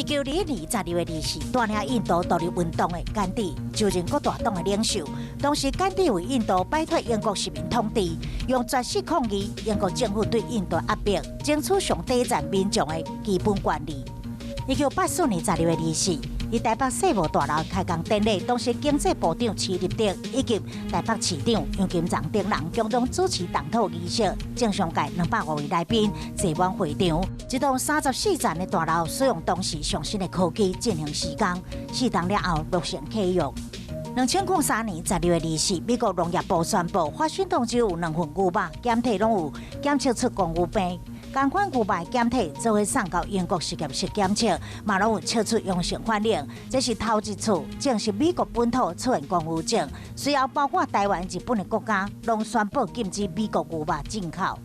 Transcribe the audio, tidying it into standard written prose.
1922带领印度独立运动的甘地就任国大党的领袖。当时甘地为印度摆脱英国殖民统治，用绝食抗议英国政府对印度压迫，争取上底层民众的基本权利。1984年12月24日，伫台北世贸大楼开工典礼，当时经济部长徐立德以及台北市长杨金藏等人共同主持动土仪式，正上届250位来宾坐满会场。一栋34层的大楼使用当时上新的科技进行施工，4档了后落成启用。2003年12月24日，美国农业部宣布，华盛顿州有2份牛肉检体拢有检测出狂牛病。同款牛肉检体做伙送到英国实验室检测，嘛拢有测出阳性反应。这是头一次证实美国本土出现狂牛症。随后，包括台湾、日本的国家，拢宣布禁止美国牛肉进口。